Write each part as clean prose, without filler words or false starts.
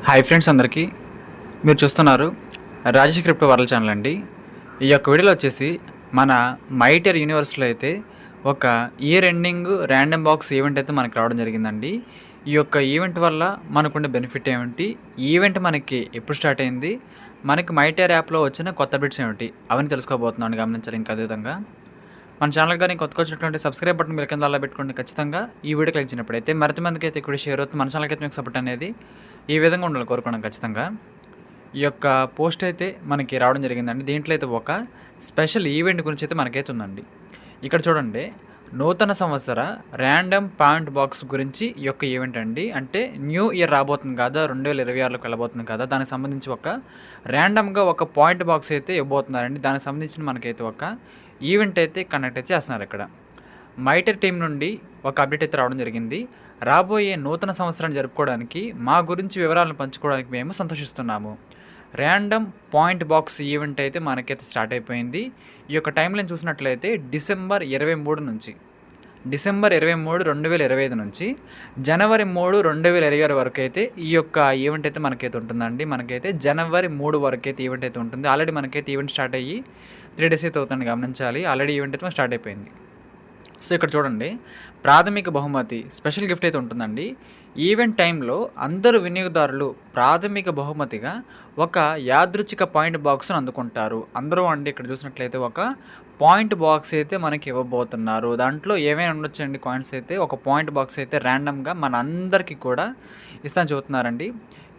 Hi friends అందరికీ మీరు చూస్తున్నారు రాజేష్ క్రిప్టో వరల్డ్ ఛానల్ అండి. ఈ యొక్క వీడియోలో వచ్చేసి మన మైటర్ యూనివర్స్లో అయితే ఒక year ending random box event అయితే మనకి రావడం జరిగిందండి. ఈ యొక్క ఈవెంట్ వల్ల మనకుండే బెనిఫిట్ ఏమిటి, ఈ ఈవెంట్ మనకి ఎప్పుడు స్టార్ట్ అయింది, మనకి మైటర్ యాప్లో వచ్చిన కొత్త బిట్స్ ఏమిటి అవన్నీ తెలుసుకోబోతున్నాను. గమనించాలి. ఇంకా అదేవిధంగా మన ఛానల్ కానీ కొత్తగా వచ్చినటువంటి సబ్స్క్రైబ్ బటన్ మీరు కింద అలా పెట్టుకోండి. ఖచ్చితంగా ఈ వీడియో క్లిక్ చేసినప్పుడైతే మరింత మందికి అయితే ఇక్కడ షేర్ అవుతుంది. మన ఛానల్కి అయితే మీకు సపోర్ట్ అనేది ఈ విధంగా ఉండాలి కోరుకున్నాం. ఖచ్చితంగా ఈ యొక్క పోస్ట్ అయితే మనకి రావడం జరిగిందండి. దీంట్లో అయితే ఒక స్పెషల్ ఈవెంట్ గురించి అయితే మనకైతే ఉందండి. ఇక్కడ చూడండి, నూతన సంవత్సర ర్యాండమ్ పాయింట్ బాక్స్ గురించి ఈ యొక్క ఈవెంట్ అండి. అంటే న్యూ ఇయర్ రాబోతుంది కదా, 2026లోకి వెళ్ళబోతుంది కదా, దానికి సంబంధించి ఒక ర్యాండమ్గా ఒక పాయింట్ బాక్స్ అయితే ఇవ్వబోతున్నారండి. దానికి సంబంధించిన మనకైతే ఒక ఈవెంట్ అయితే కండక్ట్ అయితే చేస్తున్నారు. ఇక్కడ మైటర్ టీం నుండి ఒక అప్డేట్ అయితే రావడం జరిగింది. రాబోయే నూతన సంవత్సరాన్ని జరుపుకోవడానికి మా గురించి వివరాలను పంచుకోవడానికి మేము సంతోషిస్తున్నాము. ర్యాండమ్ పాయింట్ బాక్స్ ఈవెంట్ అయితే మనకైతే స్టార్ట్ అయిపోయింది. ఈ యొక్క టైం లైన్ చూసినట్లయితే డిసెంబర్ 23 నుంచి డిసెంబర్ 23, 2025 నుంచి జనవరి 3, 2026 వరకు అయితే ఈ యొక్క ఈవెంట్ అయితే మనకైతే ఉంటుందండి. మనకైతే జనవరి 3 వరకు అయితే ఈవెంట్ అయితే ఉంటుంది. ఆల్రెడీ మనకైతే ఈవెంట్ స్టార్ట్ అయ్యి 3 డేస్ అయితే అవుతుంది. గమనించాలి, ఆల్రెడీ ఈవెంట్ అయితే స్టార్ట్ అయిపోయింది. సో ఇక్కడ చూడండి, ప్రాథమిక బహుమతి స్పెషల్ గిఫ్ట్ అయితే ఉంటుందండి. ఈవెంట్ టైంలో అందరూ వినియోగదారులు ప్రాథమిక బహుమతిగా ఒక యాదృచ్ఛిక పాయింట్ బాక్స్ను అందుకుంటారు. అందరూ అండి ఇక్కడ చూసినట్లయితే ఒక పాయింట్ బాక్స్ అయితే మనకి ఇవ్వబోతున్నారు. దాంట్లో ఏమైనా ఉండొచ్చండి కాయిన్స్ అయితే. ఒక పాయింట్ బాక్స్ అయితే ర్యాండమ్గా మన అందరికీ కూడా ఇస్తాను చెబుతున్నారండి.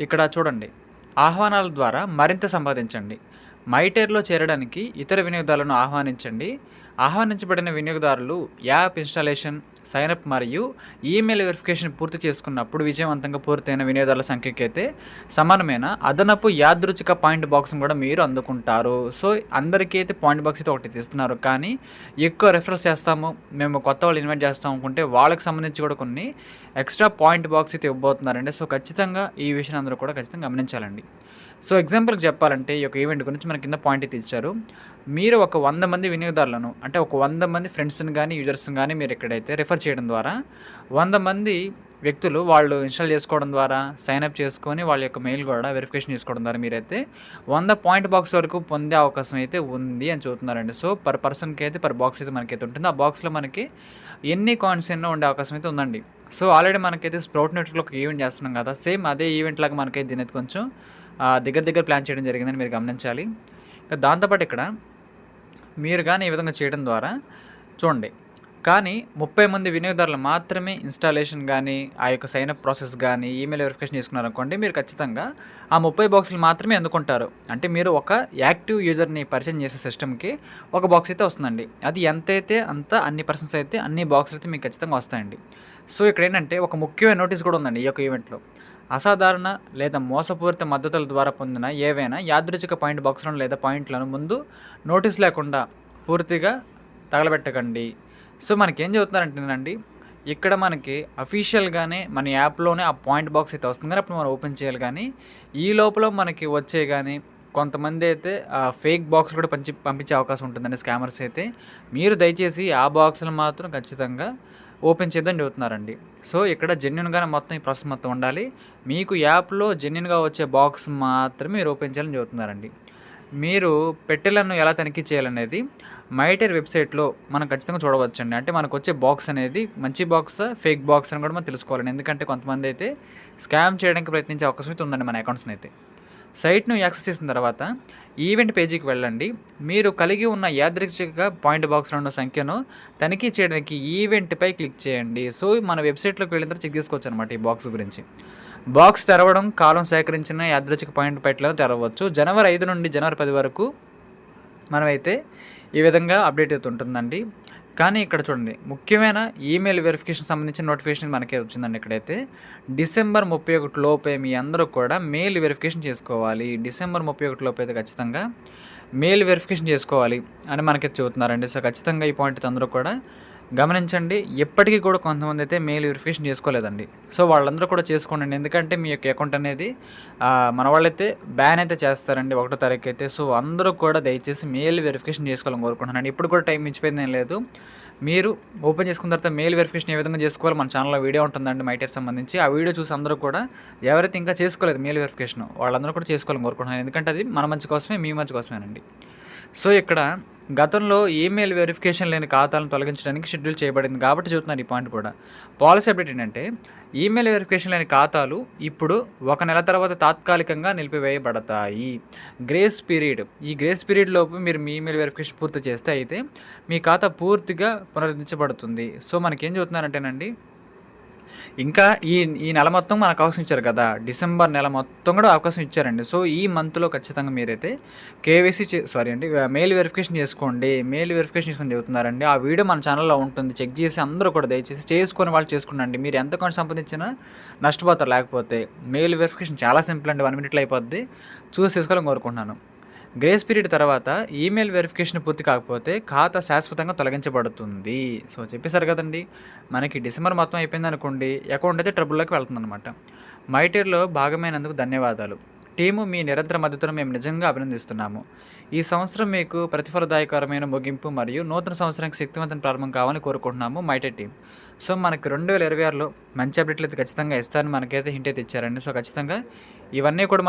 ఇక్కడ చూడండి, ఆహ్వానాల ద్వారా మరింత సంపాదించండి. మైటర్లో చేరడానికి ఇతర వినియోగదారులను ఆహ్వానించండి. ఆహ్వానించబడిన వినియోగదారులు యాప్ ఇన్స్టాలేషన్, సైనప్ మరియు ఈమెయిల్ వెరిఫికేషన్ పూర్తి చేసుకున్నప్పుడు విజయవంతంగా పూర్తయిన వినియోగదారుల సంఖ్యకి అయితే సమానమైన అదనపు యాదృచ్ఛిక పాయింట్ బాక్స్ని కూడా మీరు అందుకుంటారు. సో అందరికీ అయితే పాయింట్ బాక్స్ అయితే ఒకటి తీస్తున్నారు, కానీ ఎక్కువ రెఫరల్స్ చేస్తాము, మేము కొత్త వాళ్ళు ఇన్వైట్ చేస్తాం అనుకుంటే వాళ్ళకి సంబంధించి కూడా కొన్ని ఎక్స్ట్రా పాయింట్ బాక్స్ అయితే ఇవ్వబోతున్నారండి. సో ఖచ్చితంగా ఈ విషయం అందరూ కూడా ఖచ్చితంగా గమనించాలండి. సో ఎగ్జాంపుల్కి చెప్పాలంటే ఈ యొక్క ఈవెంట్ గురించి మన కింద పాయింట్ అయితే ఇచ్చారు. మీరు ఒక 100 మంది వినియోగదారులను, అంటే ఒక 100 మంది ఫ్రెండ్స్ని కానీ యూజర్స్ని కానీ మీరు ఎక్కడైతే రెఫర్ చేయడం ద్వారా 100 మంది వ్యక్తులు వాళ్ళు ఇన్స్టాల్ చేసుకోవడం ద్వారా సైన్అప్ చేసుకొని వాళ్ళ యొక్క మెయిల్ కూడా వెరిఫికేషన్ చేసుకోవడం ద్వారా మీరైతే 100 పాయింట్ బాక్స్ వరకు పొందే అవకాశం అయితే ఉంది అని చెబుతున్నారండి. సో పర్ పర్సన్కి అయితే పర్ బాక్స్ అయితే మనకైతే ఉంటుంది. ఆ బాక్స్లో మనకి ఎన్ని కాయిన్స్ ఎన్నో ఉండే అవకాశం అయితే ఉందండి. సో ఆల్రెడీ మనకైతే స్ప్రౌట్ నెట్వర్క్లో ఒక ఈవెంట్ చేస్తున్నాం కదా, సేమ్ అదే ఈవెంట్ లాగా మనకైతే దీని అయితే కొంచెం దగ్గర ప్లాన్ చేయడం జరిగిందని మీరు గమనించాలి. ఇంకా దాంతోపాటు ఇక్కడ మీరు కానీ ఈ విధంగా చేయడం ద్వారా చూడండి, కానీ 30 మంది వినియోగదారులు మాత్రమే ఇన్స్టాలేషన్ కానీ ఆ యొక్క సైన్అప్ ప్రాసెస్ కానీ ఈమెయిల్ వెరిఫికేషన్ చేసుకున్నారనుకోండి, మీరు ఖచ్చితంగా ఆ 30 బాక్సులు మాత్రమే అందుకుంటారు. అంటే మీరు ఒక యాక్టివ్ యూజర్ని పరిచయం చేసే సిస్టమ్కి ఒక బాక్స్ అయితే వస్తుందండి. అది ఎంతైతే అంత అన్ని పర్సన్స్ అయితే అన్ని బాక్సులు అయితే మీకు ఖచ్చితంగా వస్తాయండి. సో ఇక్కడ ఏంటంటే ఒక ముఖ్యమైన నోటీస్ కూడా ఉందండి ఈ యొక్క ఈవెంట్లో. అసాధారణ లేదా మోసపూరిత మద్దతుల ద్వారా పొందిన ఏవైనా యాదృచ్ఛిక పాయింట్ బాక్స్లను లేదా పాయింట్లను ముందు నోటీస్ లేకుండా పూర్తిగా తగలబెట్టకండి. సో మనకేం చెబుతున్నారంటేనండి, ఇక్కడ మనకి అఫీషియల్గానే మన యాప్లోనే ఆ పాయింట్ బాక్స్ అయితే వస్తుంది, కానీ అప్పుడు మనం ఓపెన్ చేయాలి. కానీ ఈ లోపల మనకి వచ్చే కానీ కొంతమంది అయితే ఫేక్ బాక్స్ కూడా పంపించే అవకాశం ఉంటుందండి, స్కామర్స్ అయితే. మీరు దయచేసి ఆ బాక్సులు మాత్రం ఖచ్చితంగా ఓపెన్ చేద్దని చెబుతున్నారండి. సో ఇక్కడ జెన్యున్గానే మొత్తం ఈ ప్రాసెస్ మొత్తం ఉండాలి. మీకు యాప్లో జెన్యున్గా వచ్చే బాక్స్ మాత్రమే మీరు ఓపెన్ చేయాలని చెబుతున్నారండి. మీరు పెట్టెలను ఎలా తనిఖీ చేయాలనేది మైటర్ వెబ్సైట్లో మనం ఖచ్చితంగా చూడవచ్చండి. అంటే మనకు వచ్చే బాక్స్ అనేది మంచి బాక్స్, ఫేక్ బాక్స్ అని కూడా మనం తెలుసుకోవాలండి. ఎందుకంటే కొంతమంది అయితే స్కామ్ చేయడానికి ప్రయత్నించే అవకాశం అయితే ఉందండి మన అకౌంట్స్ని అయితే. సైట్ను యాక్సెస్ చేసిన తర్వాత ఈవెంట్ పేజీకి వెళ్ళండి. మీరు కలిగి ఉన్న యాదృచ్ఛిక పాయింట్ బాక్స్లో ఉన్న సంఖ్యను తనిఖీ చేయడానికి ఈవెంట్పై క్లిక్ చేయండి. సో మన వెబ్సైట్లోకి వెళ్ళిన తర్వాత చెక్ చేసుకోవచ్చు అనమాట ఈ బాక్స్ గురించి. బాక్స్ తెరవడం, కాలం సేకరించిన యాదృచ్ఛిక పాయింట్ పెట్టలను తెరవచ్చు. జనవరి 5 నుండి జనవరి 10 వరకు మనమైతే ఈ విధంగా అప్డేట్ అయితే ఉంటుందండి. కానీ ఇక్కడ చూడండి, ముఖ్యమైన ఈమెయిల్ వెరిఫికేషన్ సంబంధించిన నోటిఫికేషన్ మనకే వచ్చిందండి. ఇక్కడైతే డిసెంబర్ 31 లోపే మీ అందరూ కూడా మెయిల్ వెరిఫికేషన్ చేసుకోవాలి. డిసెంబర్ 31 లోపు అయితే ఖచ్చితంగా మెయిల్ వెరిఫికేషన్ చేసుకోవాలి అని మనకైతే చెబుతున్నారండి. సో ఖచ్చితంగా ఈ పాయింట్ అందరూ కూడా గమనించండి. ఎప్పటికీ కూడా కొంతమంది అయితే మెయిల్ వెరిఫికేషన్ చేసుకోలేదండి. సో వాళ్ళందరూ కూడా చేసుకోండి, ఎందుకంటే మీ యొక్క అకౌంట్ అనేది మన వాళ్ళైతే బ్యాన్ అయితే చేస్తారండి 1వ తారీఖు అయితే. సో అందరూ కూడా దయచేసి మెయిల్ వెరిఫికేషన్ చేసుకోవాలని కోరుకుంటున్నాను. ఇప్పుడు కూడా టైం మించిపోయింది ఏం లేదు. మీరు ఓపెన్ చేసుకున్న తర్వాత మెయిల్ వెరిఫికేషన్ ఏ విధంగా చేసుకోవాలో మన ఛానల్లో వీడియో ఉంటుందండి మైటేర్ సంబంధించి. ఆ వీడియో చూసి అందరూ కూడా ఎవరైతే ఇంకా చేసుకోలేదు మెయిల్ వెరిఫికేషన్ వాళ్ళందరూ కూడా చేసుకోవాలని కోరుకుంటున్నాను. ఎందుకంటే అది మన మంచి కోసమే, మీ మంచి కోసమేనండి. సో ఇక్కడ గతంలో ఈమెయిల్ వెరిఫికేషన్ లేని ఖాతాలను తొలగించడానికి షెడ్యూల్ చేయబడింది కాబట్టి చెబుతున్నారు ఈ పాయింట్ కూడా. పాలసీ అప్డేట్ ఏంటంటే ఈమెయిల్ వెరిఫికేషన్ లేని ఖాతాలు ఇప్పుడు 1 నెల తర్వాత తాత్కాలికంగా నిలిపివేయబడతాయి. గ్రేస్ పీరియడ్, ఈ గ్రేస్ పీరియడ్ లోపు మీరు మీ ఈమెయిల్ వెరిఫికేషన్ పూర్తి చేస్తే అయితే మీ ఖాతా పూర్తిగా పునరుద్ధరించబడుతుంది. సో మనకేం చెబుతున్నారంటేనండి, ఇంకా ఈ నెల మొత్తం మనకు అవకాశం ఇచ్చారు కదా, డిసెంబర్ నెల మొత్తం కూడా అవకాశం ఇచ్చారండి. సో ఈ మంత్లో ఖచ్చితంగా మీరైతే మెయిల్ వెరిఫికేషన్ చేసుకోండి. మెయిల్ వెరిఫికేషన్ చేసుకొని చెబుతున్నారండి. ఆ వీడియో మన ఛానల్లో ఉంటుంది, చెక్ చేసి అందరూ కూడా దయచేసి చేసుకొని వాళ్ళు చేసుకున్నాండి. మీరు ఎంత కొంచెం సంపాదించినా నష్టపోతారు. లేకపోతే మెయిల్ వెరిఫికేషన్ చాలా సింపుల్ అండి, 1 minute అయిపోద్ది. చూసి చేసుకోవాలని కోరుకుంటున్నాను. గ్రేస్ పీరియడ్ తర్వాత ఈమెయిల్ వెరిఫికేషన్ పూర్తి కాకపోతే ఖాతా శాశ్వతంగా తొలగించబడుతుంది. సో చెప్పేశారు కదండి, మనకి డిసెంబర్ మొత్తం అయిపోయింది అనుకోండి, అకౌంట్ అయితే ట్రబుల్లోకి వెళ్తుందన్నమాట. మైటేర్లో భాగమైనందుకు ధన్యవాదాలు. టీము మీ నిరంతర మద్దతును మేము నిజంగా అభినందిస్తున్నాము. ఈ సంవత్సరం మీకు ప్రతిఫలదాయకరమైన ముగింపు మరియు నూతన సంవత్సరానికి శక్తివంతమైన ప్రారంభం కావాలని కోరుకుంటున్నాము మైటేర్ టీం. సో మనకి 2026లో మంచి అప్డేట్లు అయితే ఖచ్చితంగా ఇస్తారని మనకైతే హింట్ అయితే ఇచ్చారండి. సో ఖచ్చితంగా ఇవన్నీ కూడా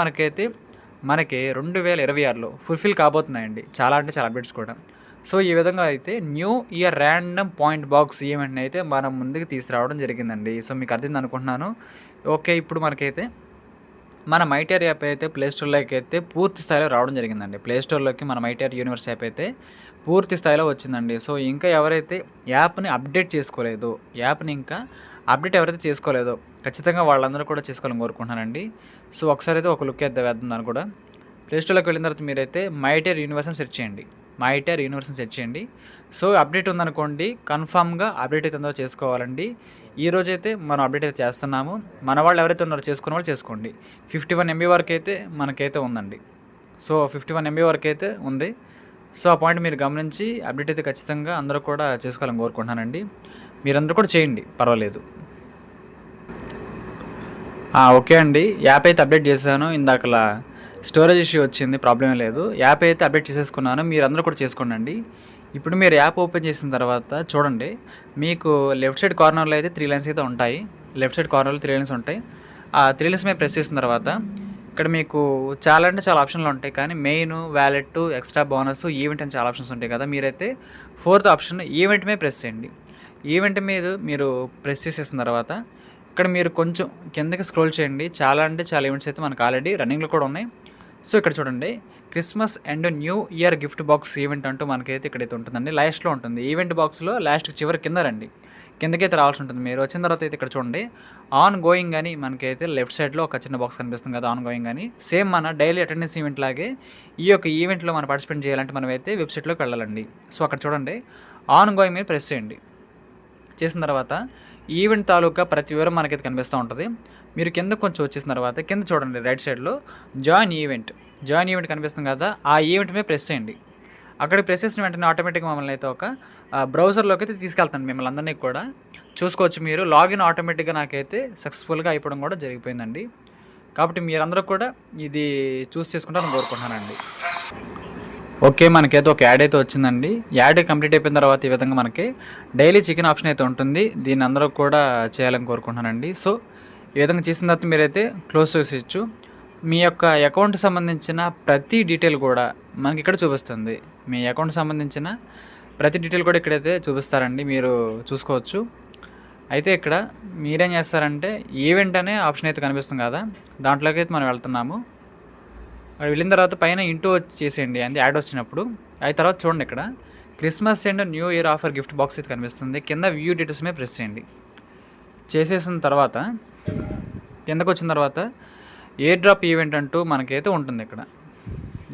మనకి 2026లో ఫుల్ఫిల్ కాబోతున్నాయండి. చాలా అంటే చాలా అప్డేట్స్ కూడా. సో ఈ విధంగా అయితే new year random point box ఈవెంట్ని అయితే మనం ముందుకు తీసుకురావడం జరిగిందండి. సో మీకు అర్థమైంది అనుకుంటున్నాను. ఓకే, ఇప్పుడు మనకైతే మన మైటేర్ యాప్ అయితే ప్లేస్టోర్లోకి అయితే పూర్తి స్థాయిలో రావడం జరిగిందండి. ప్లేస్టోర్లోకి మన మైటేర్ యూనివర్స్ యాప్ అయితే పూర్తి స్థాయిలో వచ్చిందండి. సో ఇంకా ఎవరైతే యాప్ని అప్డేట్ చేసుకోలేదో, ఎవరైతే చేసుకోలేదో ఖచ్చితంగా వాళ్ళందరూ కూడా చేసుకోవాలని కోరుకుంటున్నానండి. సో ఒకసారి అయితే ఒక లుక్ అయితే వేద్దాం దాన్ని కూడా. ప్లేస్టోర్లోకి వెళ్ళిన తర్వాత మీరైతే మైటేర్ యూనివర్స్ని సెర్చ్ చేయండి. సో అప్డేట్ ఉందనుకోండి, కన్ఫామ్గా అప్డేట్ అయితే అందరూ చేసుకోవాలండి. ఈరోజైతే మనం అప్డేట్ అయితే చేస్తున్నాము. మన వాళ్ళు ఎవరైతే ఉన్నారో చేసుకున్న వాళ్ళు చేసుకోండి. 51 MB వరకు అయితే మనకైతే ఉందండి. సో 51 MB వరకు అయితే ఉంది. సో ఆ పాయింట్ మీరు గమనించి అప్డేట్ అయితే ఖచ్చితంగా అందరూ కూడా చేసుకోవాలని కోరుకుంటున్నానండి. మీరందరూ కూడా చేయండి, పర్వాలేదు. ఓకే అండి, యాప్ అయితే అప్డేట్ చేశాను. ఇందాకలా స్టోరేజ్ ఇష్యూ వచ్చింది, ప్రాబ్లం లేదు. యాప్ అయితే అప్డేట్ చేసేసుకున్నాను, మీరందరూ కూడా చేసుకోండి. ఇప్పుడు మీరు యాప్ ఓపెన్ చేసిన తర్వాత చూడండి, మీకు లెఫ్ట్ సైడ్ కార్నర్లో అయితే 3 లైన్స్ అయితే ఉంటాయి. ఉంటాయి. ఆ 3 లైన్స్ మీద ప్రెస్ చేసిన తర్వాత ఇక్కడ మీకు చాలా అంటే చాలా ఆప్షన్లు ఉంటాయి. కానీ main, wallet, extra bonus, event అని చాలా ఆప్షన్స్ ఉంటాయి కదా. మీరైతే 4th ఆప్షన్ ఈవెంట్ మీద ప్రెస్ చేయండి. ఈవెంట్ మీద మీరు ప్రెస్ చేసేసిన తర్వాత ఇక్కడ మీరు కొంచెం కిందకి స్క్రోల్ చేయండి. చాలా అంటే చాలా ఈవెంట్స్ అయితే మనకు ఆల్రెడీ రన్నింగ్లో కూడా ఉన్నాయి. సో ఇక్కడ చూడండి, Christmas and new year gift box event అంటూ మనకైతే ఇక్కడైతే ఉంటుందండి. లాస్ట్లో ఉంటుంది ఈవెంట్ బాక్స్లో, లాస్ట్ చివరి కింద రండి, కిందకైతే రావాల్సి ఉంటుంది. మీరు వచ్చిన తర్వాత అయితే ఇక్కడ చూడండి, ఆన్ గోయింగ్ అని మనకైతే లెఫ్ట్ సైడ్లో ఒక చిన్న బాక్స్ కనిపిస్తుంది కదా, ఆన్ గోయింగ్ అని. సేమ్ మన డైలీ అటెండెన్స్ ఈవెంట్ లాగే ఈ యొక్క ఈవెంట్లో మనం పార్టిసిపేట్ చేయాలంటే మనమైతే వెబ్సైట్లోకి వెళ్ళాలండి. సో అక్కడ చూడండి, ఆన్ గోయింగ్ మీద ప్రెస్ చేయండి. చేసిన తర్వాత ఈవెంట్ తాలూకా ప్రతి వివరం మనకైతే కనిపిస్తూ ఉంటుంది. మీరు కింద కొంచెం వచ్చేసిన తర్వాత కింద చూడండి, రైట్ సైడ్లో జాయిన్ ఈవెంట్ కనిపిస్తుంది కదా, ఆ ఈవెంట్ మీద ప్రెస్ చేయండి. అక్కడ ప్రెస్ చేసిన వెంటనే ఆటోమేటిక్గా మమ్మల్ని అయితే ఒక బ్రౌజర్లోకి అయితే తీసుకెళ్తాను. మిమ్మల్ని అందరినీ కూడా చూసుకోవచ్చు. మీరు లాగిన్ ఆటోమేటిక్గా నాకైతే సక్సెస్ఫుల్గా అయిపోవడం కూడా జరిగిపోయిందండి. కాబట్టి మీరందరూ కూడా ఇది చూస్ చేసుకుంటారని కోరుకుంటున్నానండి. ఓకే, మనకైతే ఒక యాడ్ అయితే వచ్చిందండి. యాడ్ కంప్లీట్ అయిపోయిన తర్వాత ఈ విధంగా మనకి డైలీ చికెన్ ఆప్షన్ అయితే ఉంటుంది. దీన్ని అందరూ కూడా చేయాలని కోరుకుంటున్నానండి. సో ఈ విధంగా చేసిన తర్వాత మీరైతే క్లోజ్ చేసేయచ్చు. మీ యొక్క అకౌంట్కి సంబంధించిన ప్రతి డీటెయిల్ కూడా మనకి ఇక్కడ చూపిస్తుంది. మీ అకౌంట్కి సంబంధించిన ప్రతి డీటెయిల్ కూడా ఇక్కడైతే చూపిస్తారండి, మీరు చూసుకోవచ్చు. అయితే ఇక్కడ మీరేం చేస్తారంటే ఈవెంట్ అనే ఆప్షన్ అయితే కనిపిస్తుంది కదా, దాంట్లోకి అయితే మనం వెళ్తున్నాము. వెళ్ళిన తర్వాత పైన ఇంటూ చేసేయండి అంటే యాడ్ వచ్చినప్పుడు. అయిన తర్వాత చూడండి, ఇక్కడ Christmas and new year offer gift box అయితే కనిపిస్తుంది. కింద వ్యూ డీటెయిల్స్ మీద ప్రెస్ చేయండి. చేసేసిన తర్వాత కిందకు వచ్చిన తర్వాత ఎయిర్ డ్రాప్ ఈవెంట్ అంటూ మనకైతే ఉంటుంది. ఇక్కడ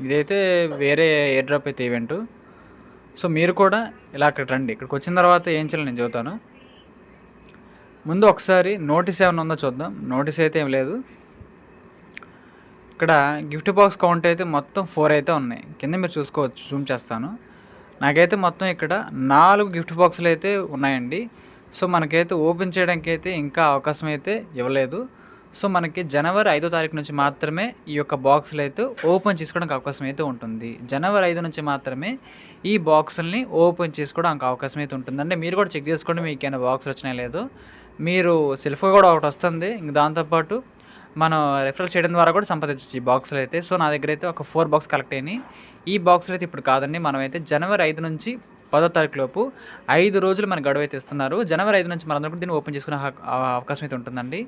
ఇదైతే వేరే ఎయిర్ డ్రాప్ అయితే ఈవెంటు. సో మీరు కూడా ఇలా అక్కడ రండి. ఇక్కడికి వచ్చిన తర్వాత ఏం చేయాలి నేను చెబుతాను. ముందు ఒకసారి నోటీస్ ఏమైనా ఉందో చూద్దాం. నోటీస్ అయితే ఏం లేదు. ఇక్కడ గిఫ్ట్ బాక్స్ కౌంట్ అయితే మొత్తం 4 అయితే ఉన్నాయి. కింద మీరు చూసుకోవచ్చు, జూమ్ చేస్తాను. నాకైతే మొత్తం ఇక్కడ 4 గిఫ్ట్ బాక్సులు అయితే ఉన్నాయండి. సో మనకైతే ఓపెన్ చేయడానికి అయితే ఇంకా అవకాశం అయితే ఇవ్వలేదు. సో, మనకి జనవరి 5వ తారీఖు నుంచి మాత్రమే ఈ యొక్క బాక్సులైతే ఓపెన్ చేసుకోవడానికి అవకాశం అయితే ఉంటుంది. జనవరి 5 నుంచి మాత్రమే ఈ బాక్సుల్ని ఓపెన్ చేసుకోవడానికి అవకాశం అయితే ఉంటుందండి. మీరు కూడా చెక్ చేసుకోండి మీకేమైనా బాక్సులు వచ్చినాయో లేదో. మీరు సెల్ఫ్‌గా కూడా ఒకటొస్తుంది. ఇంక దాంతో పాటు మనం రిఫరల్ చేయడం ద్వారా కూడా సంపాదించొచ్చు ఈ బాక్సులైతే. సో, నా దగ్గరైతే ఒక 4 బాక్స్ కలెక్ట్ అయినాయి. ఈ బాక్సులైతే ఇప్పుడు కాదండి. మనమైతే జనవరి 5 నుంచి 10వ తారీఖు లోపు 5 రోజులు మనకు గడువైతే ఇస్తున్నారు. జనవరి 5 నుంచి మనందరం కూడా దీన్ని ఓపెన్ చేసుకునే అవకాశం అయితే ఉంటుందండి.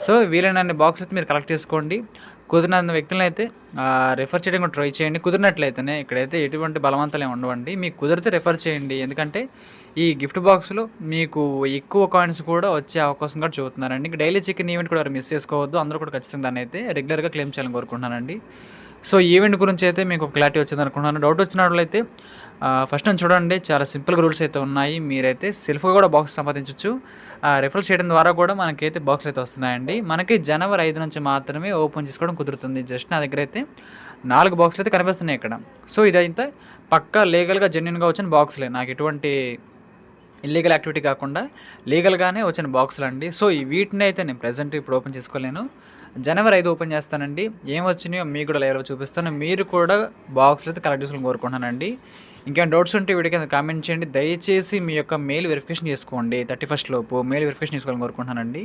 సో, వీలైనన్ని బాక్సులు అయితే మీరు కలెక్ట్ చేసుకోండి. కుదిరినంత వ్యక్తులనైతే రిఫర్ చేయడం కూడా ట్రై చేయండి. కుదిరినట్లయితేనే ఇక్కడైతే ఎటువంటి బలవంతాలు ఏమి ఉండవండి. మీకు కుదిరితే రిఫర్ చేయండి. ఎందుకంటే ఈ గిఫ్ట్ బాక్స్‌లో మీకు ఎక్కువ కాయిన్స్ కూడా వచ్చే అవకాశం కూడా చూపుతున్నారండి. ఇంక డైలీ చికెన్ ఈవెంట్ కూడా ఎవరు మిస్ చేసుకోవద్దు. అందరూ కూడా ఖచ్చితంగా దాన్నైతే రెగ్యులర్‌గా క్లెయిమ్ చేయాలని కోరుకుంటున్నానండి. సో, ఈవెంట్ గురించి అయితే మీకు క్లారిటీ వచ్చిందనుకుంటున్నాను. డౌట్ వచ్చిన వాళ్ళైతే ఫస్ట్ నుంచి చూడండి. చాలా సింపుల్‌గా రూల్స్ అయితే ఉన్నాయి. మీరైతే సెల్ఫ్‌గా కూడా బాక్స్ సంపాదించొచ్చు. రిఫరల్ చేయడం ద్వారా కూడా మనకైతే బాక్సులు అయితే వస్తున్నాయండి. మనకి జనవరి 5 నుంచి మాత్రమే ఓపెన్ చేసుకోవడం కుదురుతుంది. జస్ట్ నా దగ్గర అయితే 4 బాక్సులు అయితే కనిపిస్తున్నాయి ఇక్కడ. సో, ఇదైతే పక్కా లీగల్‌గా జెన్యూన్‌గా వచ్చిన బాక్సులే. నాకు ఎటువంటి ఇల్లీగల్ యాక్టివిటీ కాకుండా లీగల్‌గానే వచ్చిన బాక్సులండి. సో, వీటిని అయితే నేను ప్రెజెంట్ ఇప్పుడు ఓపెన్ చేసుకోలేను. జనవరి 5 ఓపెన్ చేస్తానండి. ఏమొచ్చినాయో మీకు కూడా లైవ్‌లో చూపిస్తాను. మీరు కూడా బాక్సులు అయితే కలెక్ట్ చేసుకోవాలని కోరుకుంటున్నానండి. ఇంకేమైనా డౌట్స్ ఉంటే వీడియో కింద కామెంట్ చేయండి. దయచేసి మీ యొక్క మెయిల్ వెరిఫికేషన్ చేసుకోండి. 31 లోపు మెయిల్ వెరిఫికేషన్ చేసుకోవాలని కోరుకుంటున్నానండి.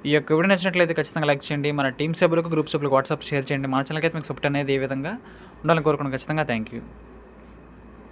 ఈ యొక్క వీడియో నచ్చినట్లయితే ఖచ్చితంగా లైక్ చేయండి. మన టీమ్ సభ్యులకు, గ్రూప్ సభ్యులకు వాట్సాప్ షేర్ చేయండి. మన ఛానల్‌కి అయితే మీకు సపోర్ట్ అనేది ఏ విధంగా ఉండాలని కోరుకున్నాను. ఖచ్చితంగా థ్యాంక్ యూ.